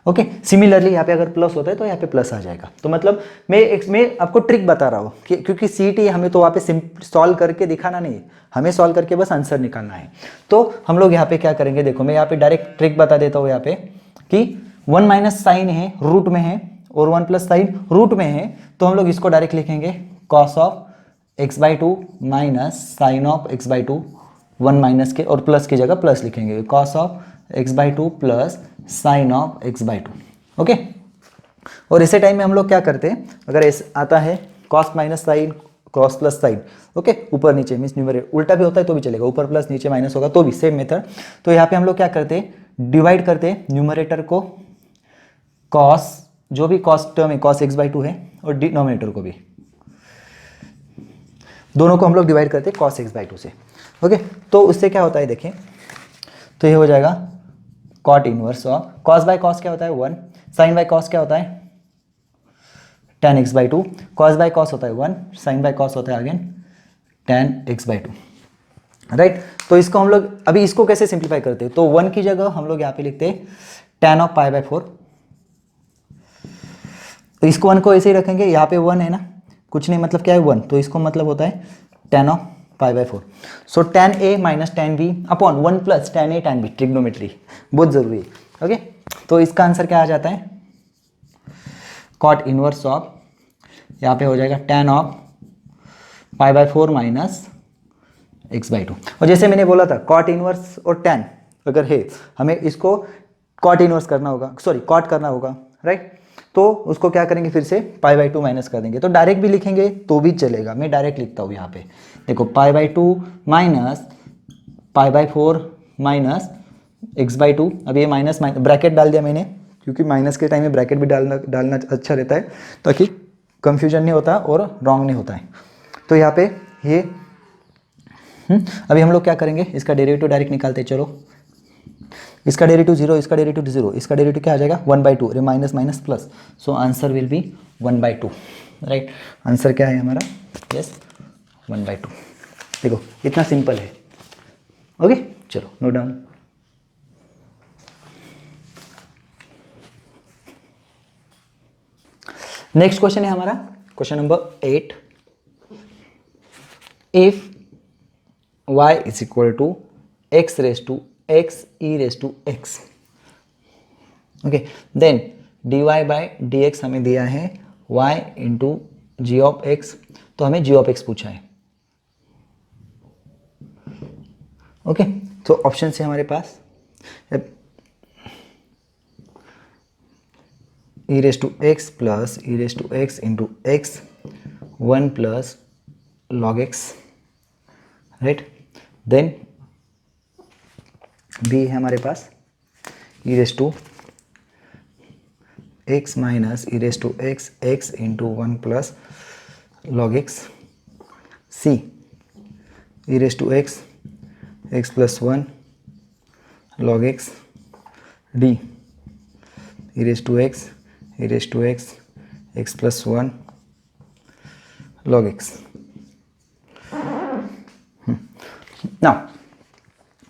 Okay, similarly यहाँ पे अगर प्लस होता है तो यहाँ पे प्लस आ जाएगा। तो मतलब मैं आपको ट्रिक बता रहा हूँ कि क्योंकि सीटी हमें तो वहाँ पे सॉल्व करके दिखाना नहीं है, हमें सॉल्व करके बस आंसर निकालना है। तो हम लोग यहाँ पे क्या करेंगे, देखो मैं यहाँ पे डायरेक्ट ट्रिक बता देता हूँ यहाँ पे कि 1 माइनस साइन है रूट में है और 1 प्लस साइन रूट में है, तो हम लोग इसको डायरेक्ट लिखेंगे cos of x by 2 minus sine of x by 2, 1 minus के और प्लस की जगह प्लस लिखेंगे, cos of x by 2 plus sine of x by 2। Okay, और इसे टाइम में हम लोग क्या करते हैं, अगर ऐसे आता है cos minus sine cross plus sine, okay ऊपर नीचे मीन्स न्यूमरेटर उल्टा भी होता है तो भी चलेगा, ऊपर प्लस नीचे माइनस होगा तो भी सेम मेथड। तो यहाँ पे हम लोग क्या करते हैं, डिवाइड करते हैं न्यूमरेटर को कॉस, जो भी कॉस टर्म है कॉस x बाई 2 है, और डिनोमिनेटर को भी, दोनों को हम लोग डिवाइड करते हैं कॉस x बाई 2 से। ओके, तो उससे क्या होता है देखिए, तो ये हो जाएगा cot inverse of cos by cos क्या होता है 1, साइन बाय कॉस क्या होता है tan x by 2, cos by cos होता है 1, साइन बाय कॉस होता है again tan x by 2, right. तो इसको हम लोग अभी इसको कैसे सिंप्लीफाई करते हैं, तो 1 की जगह हम लोग यहाँ पे लिखते हैं tan ऑफ पाई बाय 4, तो इसको 1 को ऐसे ही रखेंगे, यहाँ पे 1 है ना, कुछ नहीं मतलब क्या है 1, तो इसको मतलब होता है tan of pi by 4। So tan a minus tan b upon 1 plus tan a tan b, trigonometry बहुत जरूरी है। ओके, तो इसका आंसर क्या आ जाता है, कॉट इनवर्स ऑफ यहाँ पे हो जाएगा tan ऑफ π/4 माइनस x/2। और जैसे मैंने बोला था कॉट इनवर्स और tan अगर है, हमें इसको कॉट इनवर्स करना होगा, सॉरी कॉट करना होगा, राइट। तो उसको क्या करेंगे, फिर से π/2 माइनस कर देंगे। तो डायरेक्ट भी लिखेंगे तो भी चलेगा, मैं डायरेक्ट लिखता हूँ यहाँ पे, देखो π/2 माइनस π/4 माइनस x/2। अब ये माइनस ब्रैकेट डाल दिया मैंने, क्योंकि माइनस के टाइम में ब्रैकेट भी डालना अच्छा रहता है, ताकि कंफ्यूजन नहीं होता और रॉन्ग नहीं होता है। तो यहाँ पे ये अभी हम लोग क्या करेंगे, इसका डेरिवेटिव डायरेक्ट निकालते हैं। चलो, इसका डेरिवेटिव 0, इसका डेरिवेटिव 0, इसका डेरिवेटिव क्या आ जाएगा 1/2, अरे minus minus plus, so answer will be 1/2, right. Answer क्या है हमारा, यस 1/2। देखो इतना सिंपल है, ओके। चलो नोट डाउन। नेक्स्ट क्वेश्चन है हमारा question number 8। If y is equal to x raise to x e raise to x, okay, then dy by dx हमें दिया है y into G of x, तो हमें g ऑफ x पूछा है, ओके। तो ऑप्शन है हमारे पास e raise to x plus e raise to x into x 1 plus log x, right. देन b है हमारे पास e raise to x minus e raise to x x into 1 plus log x, c e raise to x x plus 1 log x, d e raise to x e raise to x x plus 1 log x। ना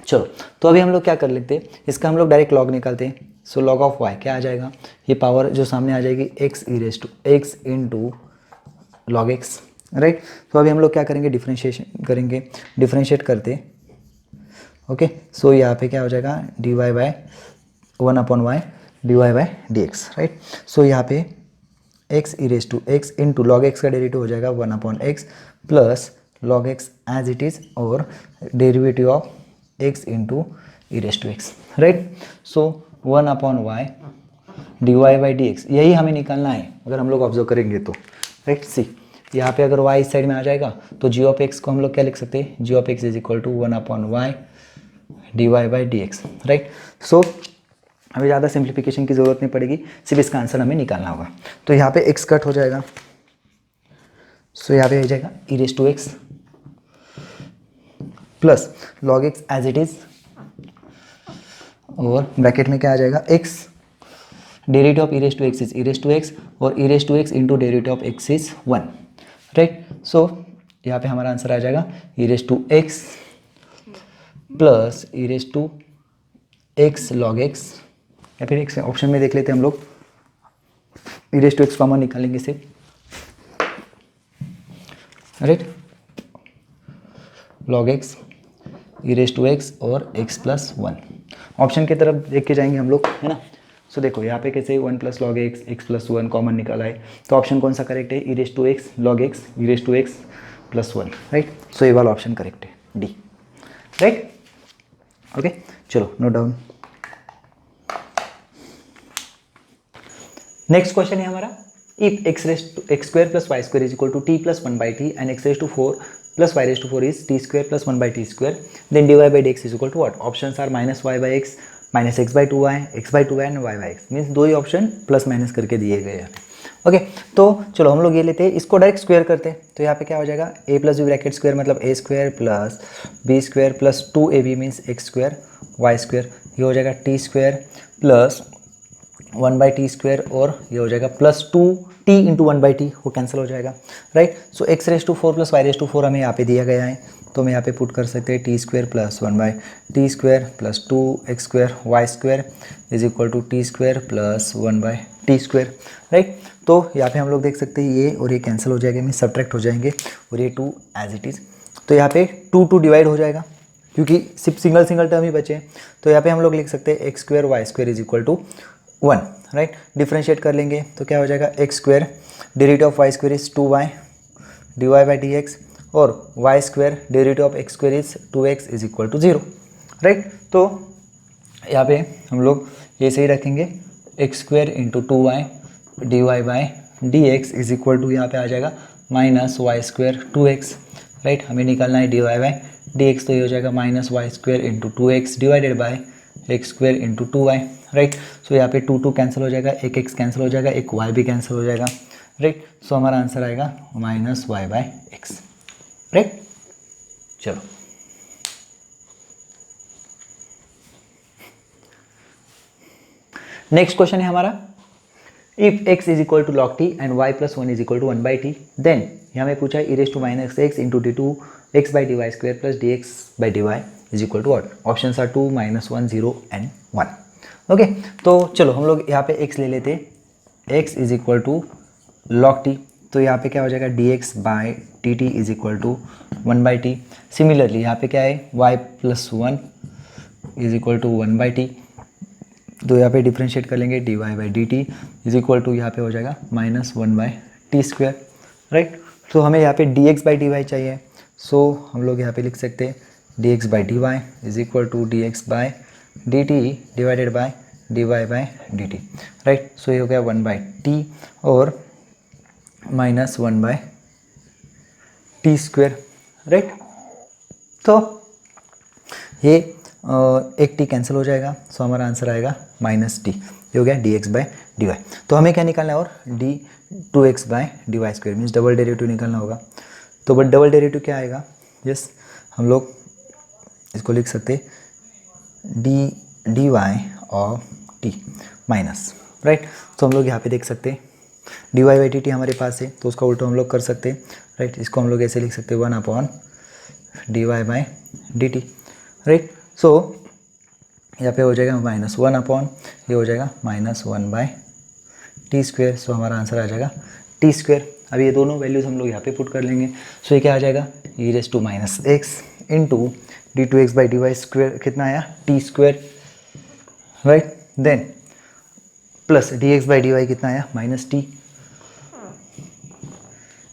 चलो, तो अभी हम लोग क्या कर लेते हैं, इसका हम लोग डायरेक्ट लॉग निकालते हैं। सो लॉग ऑफ y क्या आ जाएगा, ये पावर जो सामने आ जाएगी x e raise to x into log x, right. तो अभी हम लोग क्या करेंगे, डिफ्रेंशिएशन करेंगे, डिफ्रेंशिएट करते, ओके। सो यहाँ पे क्या हो जाएगा dy by 1/y dy by dx, right. So यहाँ पे x e raise to x into log x का डेरिवेटिव हो जाएगा 1/x plus log x as it is, और derivative of x into e raise to x, right. So 1/y dy by dx, यही हमें निकालना है अगर हम लोग ऑब्जर्व करेंगे तो, राइट। सी यहाँ पे अगर y इस साइड में आ जाएगा तो g ऑफ x को हम लोग क्या लिख सकते हैं, g of x is equal to 1/y dy by dx, right. So अभी ज़्यादा सिंप्लीफिकेशन की ज़रूरत नहीं पड़ेगी, सिर्फ इसका आंसर हमें निकालना होगा। तो यहाँ पे x कट हो जाएगा, सो यहाँ पे हो जाएगा e raise to x plus log x as it is, और ब्रैकेट में क्या आ जाएगा x, derivative of e raise to x is e raise to x, और e raise to x into derivative of x is 1, right. So यहाँ पे हमारा आंसर आ जाएगा e raise to x plus e raise to x log x, या फिर एक ऑप्शन में देख लेते हैं हम लोग, e raise to x common निकालेंगे सिर्फ, right, log x e raise to x और x प्लस 1। ऑप्शन की तरफ देख के जाएंगे हम लोग, है ना। सो देखो यहाँ पे कैसे 1 plus log x x plus 1 common निकाला है, तो ऑप्शन कौन सा करेक्ट है, e raise to x log x e raise to x plus 1, right. So ये वाला ऑप्शन करेक्ट है, डी, राइट, ओके। चलो नोट डाउन। नेक्स्ट क्वेश्चन है हमारा, if x raise to x square plus Y square is equal to t plus 1/t and x raise to 4 plus y raise to 4 is t square plus 1/t square, then dy by dx is equal to what. Options are minus y by x, minus x by 2y, x by 2y and y by x, means दो ही ऑप्शन प्लस माइनस करके दिए गए हैं, ओके। तो चलो हम लोग ये लेते हैं, इसको डायरेक्ट स्क्वायर करते हैं। तो यहाँ पे क्या हो जाएगा a plus B bracket square मतलब a square plus B square plus 2ab means x square y square, ये हो जाएगा t square plus 1/t square, और ये हो जाएगा प्लस 2t इंटू 1/t, वो कैंसिल हो जाएगा, right. So x raise to 4 plus y raise to 4 हमें यहाँ पे दिया गया है, तो हम यहाँ पे पुट कर सकते हैं t square plus 1/t square plus 2x square y square is equal to t square plus 1/t square, right. तो यहाँ पे हम लोग देख सकते हैं ये और ये कैंसिल हो जाएगा, मीन सब्ट्रैक्ट हो जाएंगे, और ये 2 एज इट इज़। तो यहाँ पे 2 डिवाइड हो जाएगा, क्योंकि सिर्फ सिंगल टर्म ही बचे हैं। तो यहाँ पे हम लोग लिख सकते हैं x square y square is equal to 1, right. Differentiate कर लेंगे तो क्या हो जाएगा, x square derivative of y square is 2y dy by D x, और y square derivative of x square is 2x is equal to 0, right. तो यहाँ पे हम लोग ये सही रखेंगे, x square into 2y dy by D x is equal to यहाँ पे आ जाएगा minus Y square 2x, right. हमें निकालना है dy बाई डी एक्स, तो ये हो जाएगा minus Y square into 2x divided by x square into 2y, right. So यहाँ पे 2 कैंसिल हो जाएगा, एक x कैंसिल हो जाएगा, एक y भी कैंसिल हो जाएगा, राइट। सो हमारा आंसर आएगा minus y by x, right. चलो नेक्स्ट क्वेश्चन है हमारा, if x is equal to log t and y plus 1 is equal to 1 by T, then यहाँ में पूछा है e raise to minus x into d two x by D Y square plus d x by D y is equal to what. Option are 2, -1, 0 and 1। Okay, तो चलो हम लोग यहाँ पे x ले लेते, x is equal to log t, तो यहाँ पे क्या हो जाएगा D x by T T is equal to 1 by T. Similarly यहाँ पे क्या है y plus 1 is equal to 1 by T, तो यहाँ पे डिफ्रेंशिएट कर लेंगे D Y by D T is equal to यहाँ पे हो जाएगा -1 बाई टी स्क्वायर, राइट। तो हमें यहाँ पे d x by D y चाहिए, सो हम लोग यहाँ पे लिख सकते हैं d x by D y is equal to d x by D t divided by D Y by D t, right. So ये हो गया 1 बाई टी और -1 बाई टी स्क्वायर, राइट। तो ये एक टी कैंसिल हो जाएगा, सो हमारा आंसर आएगा माइनस टी, ये हो गया D x by D Y. तो हमें क्या निकालना है, और D 2x by D Y square means double derivative निकालना होगा। तो बट डबल डेरिवेटिव क्या आएगा, यस हम लोग इसको लिख सकते D Y of T minus, right. तो हम लोग यहाँ पे देख सकते D Y by T T हमारे पास है, तो उसका उल्टा हम लोग कर सकते, राइट। इसको हम लोग ऐसे लिख सकते 1 upon d Y by D t, right. So यहाँ पे हो जाएगा -1 अपॉन, ये हो जाएगा -1 बाई टी स्क्वायर, सो हमारा आंसर आ जाएगा टी स्क्वायर। अब ये दोनों वैल्यूज़ हम लोग यहाँ पे पुट कर लेंगे, सो ये क्या आ जाएगा e raise to minus x into d two x by D Y square, कितना आया t square, right. Then plus d x by D y कितना आया minus t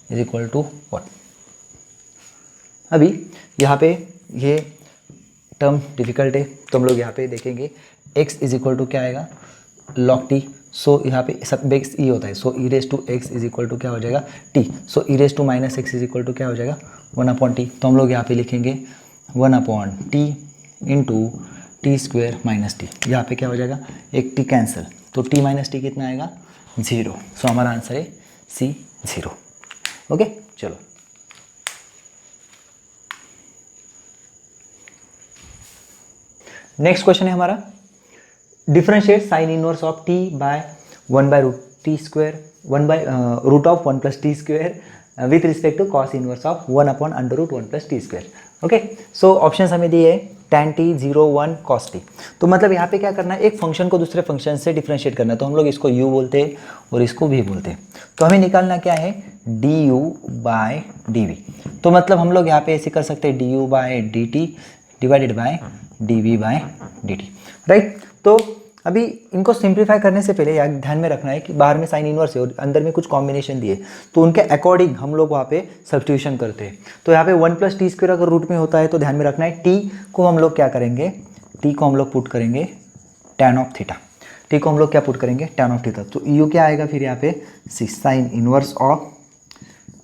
is equal to what. अभी यहाँ पे ये टर्म डिफिकल्ट है, तो हम लोग यहाँ पे देखेंगे x इज इक्वल टू क्या आएगा log t, सो यहाँ पे सब बेस ई होता है, so E raise to x is equal to क्या हो जाएगा t, so E raise to minus x is equal to क्या हो जाएगा 1 अपॉन टी। तो हम लोग यहाँ पे लिखेंगे 1 upon T into T square minus T, यहाँ पे क्या हो जाएगा एक टी कैंसिल, तो टी माइनस टी कितना आएगा 0, सो हमारा आंसर है C 0। ओके चलो नेक्स्ट क्वेश्चन है हमारा, differentiate sine inverse of T by 1 by root T square 1 by root of 1 plus T square with respect to cos inverse of 1 upon under root 1 plus T square. Okay, so option हमें दिए है tan t 0 1 cos t। तो मतलब यहाँ पे क्या करना है, एक फंक्शन को दूसरे फंक्शन से डिफरेंशिएट करना है, तो हम लोग इसको u बोलते हैं और इसको v बोलते हैं। तो हमें निकालना क्या है du बाय dv। तो मतलब हम लोग यहाँ पे ऐसे कर सकते हैं du by dt divided by dv by dt, right. तो अभी इनको सिंप्लीफाई करने से पहले यार ध्यान में रखना है कि बाहर में साइन इनवर्स है और अंदर में कुछ कॉम्बिनेशन दिए, तो उनके अकॉर्डिंग हम लोग वहाँ पे सब्स्टिट्यूशन करते हैं। तो यहाँ पे 1 प्लस टी स्क्वायर अगर रूट में होता है तो ध्यान में रखना है टी को हम लोग क्या करेंगे, टी को हम लोग पुट करेंगे टैन ऑफ थीटा, टी को हम लोग क्या पुट करेंगे टैन ऑफ थीटा। तो यू क्या आएगा फिर यहाँ पे साइन इनवर्स ऑफ,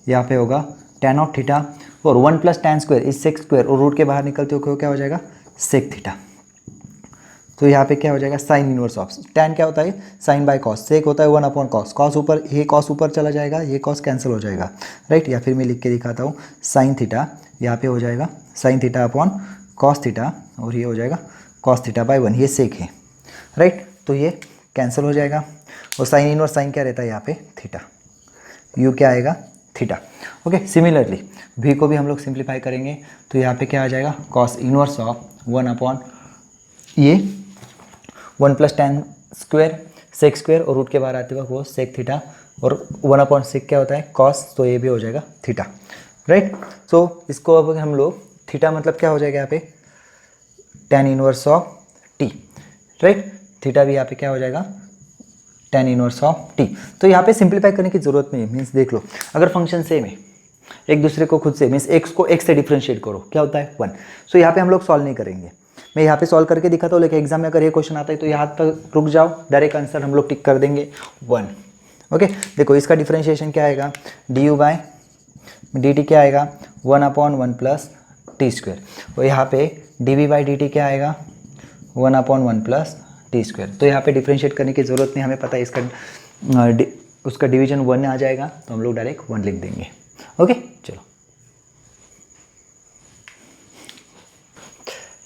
यहाँ पे होगा टैन ऑफ थीटा और 1 plus tan square is sec square और रूट के बाहर निकलते हो क्या हो जाएगा सेक थीटा। तो यहाँ पे क्या हो जाएगा साइन इनवर्स ऑफ, टैन क्या होता है साइन बाय कॉस, सेक होता है 1 अपॉन कॉस, कॉस ऊपर ये कॉस ऊपर चला जाएगा, ये कॉस कैंसिल हो जाएगा, राइट। या फिर मैं लिख के दिखाता हूँ साइन थीटा, यहाँ पे हो जाएगा sine theta upon cos theta और ये हो जाएगा कॉस थीटा बाय 1, ये सेक है, राइट। तो ये कैंसिल हो जाएगा और साइन इनवर्स साइन क्या रहता है यहाँ पे थीटा, यू क्या आएगा थीटा। ओके, सिमिलरली भी को भी हम लोग सिंप्लीफाई करेंगे, तो यहाँ पे क्या आ जाएगा कॉस इनवर्स ऑफ 1 अपॉन ये 1 plus tan square sec square और रूट के बाहर आते वक्त वो सेक थीटा और 1 अपॉन सेक क्या होता है कॉस, तो ये भी हो जाएगा थीटा, राइट। सो इसको अब हम लोग थीटा मतलब क्या हो जाएगा यहाँ पे tan inverse of T, right. Theta भी यहाँ पे क्या हो जाएगा tan इनवर्स ऑफ t। तो यहाँ पे सिंप्लीफाई करने की जरूरत नहीं है, मीन्स देख लो अगर फंक्शन सेम है एक दूसरे को खुद से मीन्स x को x से डिफरेंशिएट करो क्या होता है 1। सो यहाँ पे हम लोग सॉल्व नहीं करेंगे, मैं यहाँ पे सॉल्व करके दिखाता हूँ, लेकिन एग्जाम में अगर ये क्वेश्चन आता है तो यहाँ तक रुक जाओ, डायरेक्ट आंसर हम लोग टिक कर देंगे 1। ओके देखो इसका डिफरेंशिएशन क्या आएगा, D U by D T क्या आएगा 1/1 प्लस टी स्क्वेयर, और यहाँ पे D V by D T क्या आएगा 1/1 प्लस टी स्क्वेयर। तो यहाँ पे डिफरेंशिएट करने की ज़रूरत नहीं, हमें पता है इसका उसका डिवीजन 1 आ जाएगा, तो हम लोग डायरेक्ट 1 लिख देंगे। ओके चलो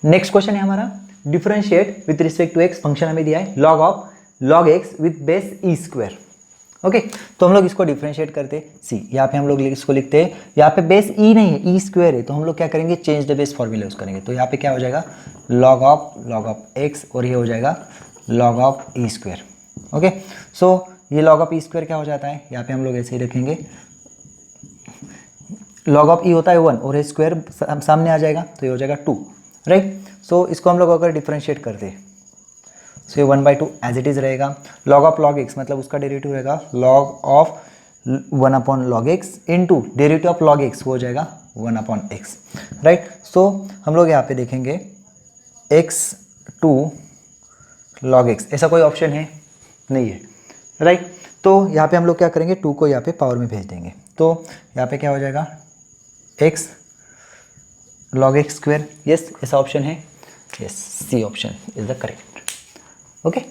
नेक्स्ट क्वेश्चन है हमारा, differentiate with respect to X, function हमें दिया है log x with base E square. Okay तो हम लोग इसको डिफरेंशिएट करते सी, यहाँ पे हम लोग इसको लिखते हैं, यहाँ पे बेस ई नहीं है ई स्क्वायर है, तो हम लोग क्या करेंगे change the base formula use करेंगे, तो यहाँ पे क्या हो जाएगा log ऑफ x और ये हो जाएगा log of E square. Okay so ये log ऑफ ई स्क्वायर क्या हो जाता है, यहाँ पे हम लोग ऐसे ही रखेंगे log ऑफ ई होता है 1 और ये स्क्वायर सामने आ जाएगा तो ये हो जाएगा 2 राइट। सो इसको हम लोग अगर डिफरेंशिएट करते हैं सो ये 1/2 एज इट इज़ रहेगा, log ऑफ log x मतलब उसका डेरिवेटिव रहेगा log of 1/log x into derivative of log x हो जाएगा 1/x राइट। सो हम लोग यहाँ पे देखेंगे x2 log x, ऐसा कोई ऑप्शन है नहीं है राइट। तो यहाँ पे हम लोग क्या करेंगे 2 को यहाँ पे पावर में भेज देंगे, तो यहाँ पे क्या हो जाएगा x log x square, yes ऐसा ऑप्शन है, yes C option is the correct. Okay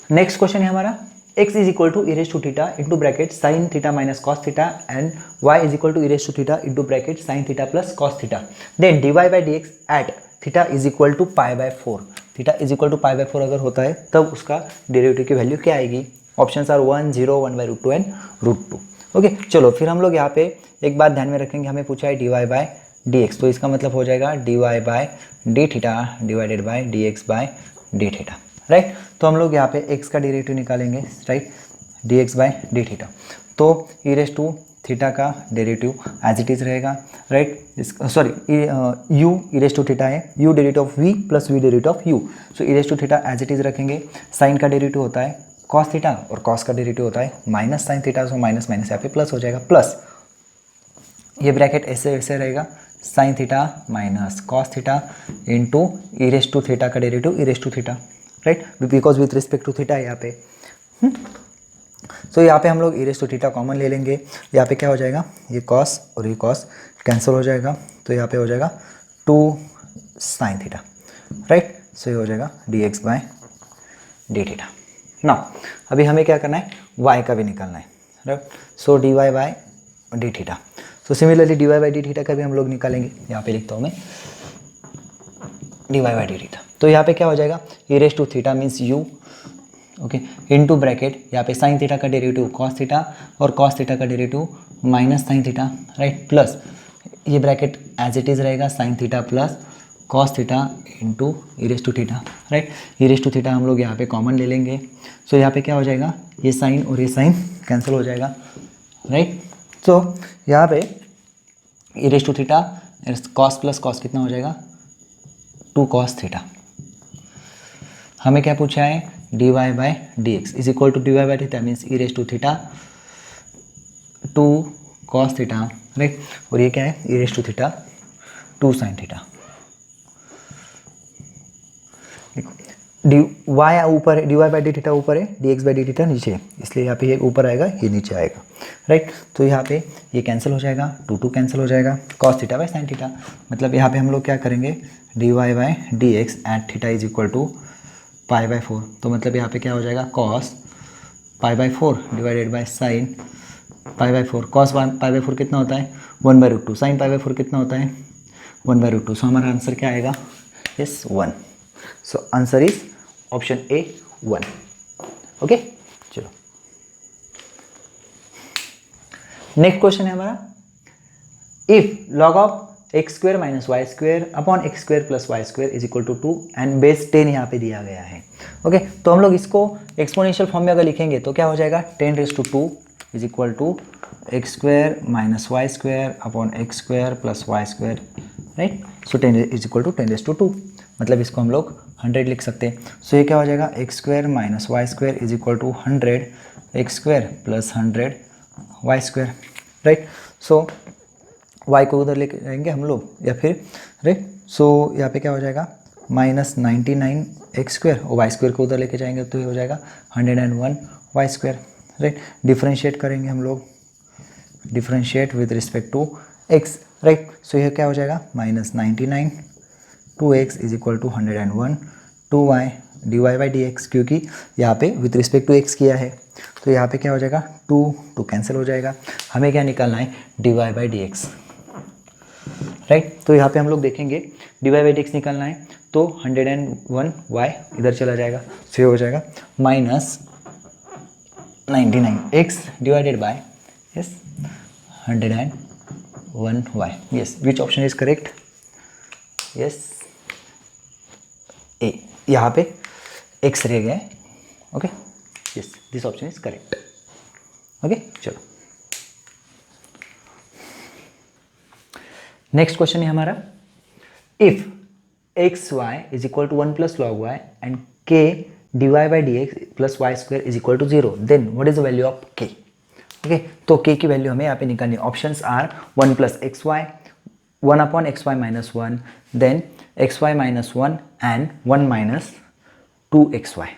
next question है हमारा, x is equal to e raise to theta into bracket sine theta minus cos theta and y is equal to e raise to theta into bracket sine theta plus cos theta, then dy by D x at theta is equal to π/4, theta is equal to π/4 अगर होता है तब उसका डेरिवेटिव की वैल्यू क्या आएगी, ऑप्शंस आर 1 0 1/√2 एंड √2। ओके चलो फिर हम लोग यहाँ पे एक बात ध्यान में रखेंगे, हमें पूछा है dy बाई डी एक्स, तो इसका मतलब हो जाएगा dy by D theta divided by D x by D theta right. तो हम लोग यहाँ पे x का डेरिवेटिव निकालेंगे right, D x by D theta, तो ई रेस टू थीटा का डेरिवेटिव एज इट इज़ रहेगा right, sorry u E raise to theta है, u derivative of v plus v derivative of u, so E raise to theta as it is रखेंगे, साइन का डेरिवेटिव होता है कॉस थीटा और कॉस का डेरिवेटिव होता है minus sine theta, so minus minus यहाँ पे प्लस हो जाएगा, प्लस ये ब्रैकेट ऐसे ऐसे रहेगा sine theta minus cos theta into e raise to theta का derivative e raise to theta right, because with respect to theta है यहाँ पे। सो यहाँ पे हम लोग e raise to theta common ले लेंगे, यहाँ पे क्या हो जाएगा ये कॉस और ये कॉस कैंसिल हो जाएगा, तो यहाँ पे हो जाएगा 2 साइन थीटा राइट। सो ये हो जाएगा D X by D theta. ना अभी हमें क्या करना है y का भी निकालना है right, so D Y by D theta, so similarly D Y by D theta का भी हम लोग निकालेंगे, यहाँ पे लिखता हूँ मैं d Y by D theta, तो यहाँ पे क्या हो जाएगा e raise to theta means u okay into bracket यहाँ पे साइन थीटा का डेरिवेटिव कॉस थीटा और कॉस थीटा का derivative minus sine theta right, plus ये ब्रैकेट एज इट इज़ रहेगा sine theta plus cos theta into e raise to theta right, e raise to theta हम लोग यहाँ पे कॉमन ले लेंगे, सो यहाँ पे क्या हो जाएगा ये साइन और ये साइन कैंसिल हो जाएगा राइट। सो यहाँ पे e raise to theta cos plus cos कितना हो जाएगा 2 कॉस थीटा, हमें क्या पूछा है d Y by D x is equal to d Y by theta means e raise to theta 2 cos theta right, और ये क्या है e raise to theta 2 sine theta. देखो डी वाई ऊपर है, d Y by D theta ऊपर है, d x by D theta नीचे है, इसलिए यहाँ पे ये ऊपर आएगा ये नीचे आएगा राइट। तो यहाँ पे ये कैंसिल हो जाएगा 2 कैंसिल हो जाएगा, cos theta by sine theta, मतलब यहाँ पे हम लोग क्या करेंगे d Y by D x at theta is equal to π/4, तो मतलब यहाँ पे क्या हो जाएगा cos π/4 divided by sine π/4, cos π/4 कितना होता है 1/√2, साइन π/4 कितना होता है 1/√2, सो हमारा आंसर क्या आएगा yes 1, so answer is option A 1। Okay चलो नेक्स्ट क्वेश्चन है हमारा, if log of x square minus Y square upon X square plus Y square is equal to 2 and base 10 यहाँ पे दिया गया है। ओके तो हम लोग इसको एक्सपोनेंशियल फॉर्म में अगर लिखेंगे तो क्या हो जाएगा 10⁻² is equal to X square minus Y square upon X square plus Y square right, so 10 is equal to 10⁻², मतलब इसको हम लोग 100 लिख सकते हैं। सो ये क्या हो जाएगा, x square minus Y square is equal to 100 X square plus 100 Y square, right. So Y को उधर लेके जाएंगे हम लोग या फिर, राइट। सो यहाँ पे क्या हो जाएगा, माइनस 99 एक्स स्क्वायर और वाई स्क्वायर को उधर लेके जाएंगे तो ये हो जाएगा 101 वाई स्क्वायर, राइट। डिफ्रेंशिएट करेंगे हम लोग, differentiate with respect to x, right. So यह क्या हो जाएगा, minus 99 2x is equal to 101 2y dy by D x, क्योंकि यहाँ पे विथ रिस्पेक्ट टू x किया है तो यहाँ पे क्या हो जाएगा, 2 कैंसिल हो जाएगा। हमें क्या निकालना है, dy by D X, right. तो यहाँ पे हम लोग देखेंगे dy बाई डी एक्स निकालना है तो 101y इधर चला जाएगा, सो ये हो जाएगा minus 99x divided by yes 101y, yes which option is correct, yes A, यहाँ पे x रह गया है, okay, yes this option is correct, okay. चलो नेक्स्ट क्वेश्चन है हमारा, if x Y is equal to 1 plus log y and k D Y by D x plus Y square is equal to 0, then what is the value of k, okay. तो के की वैल्यू हमें यहाँ पे निकालनी है। Options are 1 plus x Y, 1 upon X Y minus 1, then X Y minus 1 and 1 minus 2 X Y,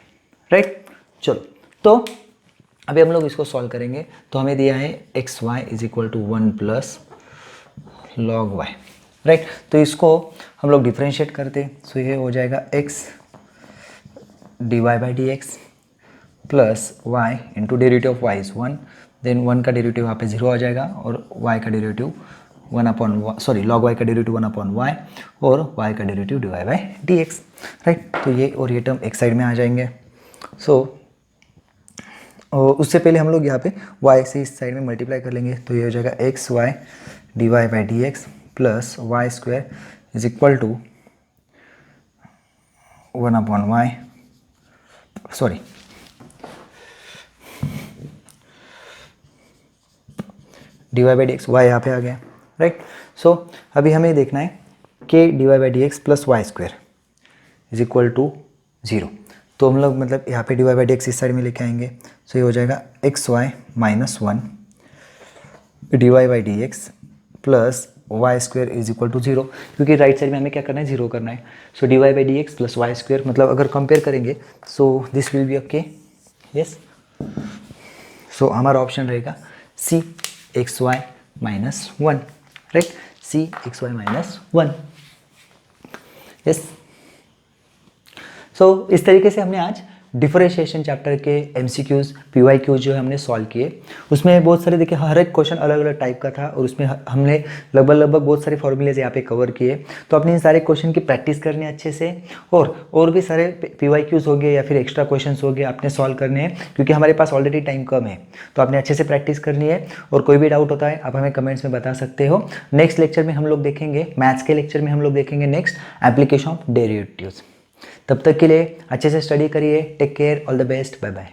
right. चलो तो अभी हम लोग इसको सॉल्व करेंगे। तो हमें दिया है X Y is equal to 1 plus log Y, right. तो इसको हम लोग डिफ्रेंशिएट करते, सो ये हो जाएगा X D Y by D x plus Y into derivative of Y is 1, then 1 का डेरिवेटिव यहाँ पे 0 आ जाएगा और y का derivative 1 upon sorry log y का डेरिवेटिव 1 अपॉन वाई और y का derivative D Y by D X, right. तो ये और ये टर्म एक साइड में आ जाएंगे। सो उससे पहले हम लोग यहाँ पे y से इस साइड में मल्टीप्लाई कर लेंगे तो ये हो जाएगा X Y D Y by D x plus Y square is equal to 1 upon Y, sorry D Y by D x, Y यहाँ पे आ गया, राइट। सो अभी हमें देखना है के D Y by D x plus Y square is equal to 0। तो हम लोग मतलब यहाँ पे D Y by D X इस साइड में लेके आएंगे, सो ये हो जाएगा X Y minus 1 D Y by D x plus Y square is equal to 0, क्योंकि राइट साइड में हमें क्या करना है, 0 करना है। So D Y by D x plus Y square, मतलब अगर कंपेयर करेंगे so this will be okay, yes. So हमारा ऑप्शन रहेगा c x Y minus 1, right, c x Y minus 1, yes. So इस तरीके से हमने आज डिफरेंशिएशन चैप्टर के एमसीक्यूज पीवाईक्यूज जो है हमने सॉल्व किए। उसमें बहुत सारे देखिए हर एक क्वेश्चन अलग अलग टाइप का था और उसमें हमने लगभग बहुत सारे फॉर्मूलेज यहाँ पे कवर किए। तो अपने इन सारे क्वेश्चन की प्रैक्टिस करनी है अच्छे से, और भी सारे पीवाईक्यूज हो गए या फिर एक्स्ट्रा क्वेश्चन हो गए आपने सॉल्व करने हैं, क्योंकि हमारे पास ऑलरेडी टाइम कम है। तो आपने अच्छे से प्रैक्टिस करनी है और कोई भी डाउट होता है आप हमें कमेंट्स में बता सकते हो। नेक्स्ट लेक्चर में हम लोग देखेंगे, मैथ्स के लेक्चर में हम लोग देखेंगे नेक्स्ट एप्लीकेशन ऑफ डेरिवेटिव्स। तब तक के लिए अच्छे से स्टडी करिए। Take care, all the best, bye bye.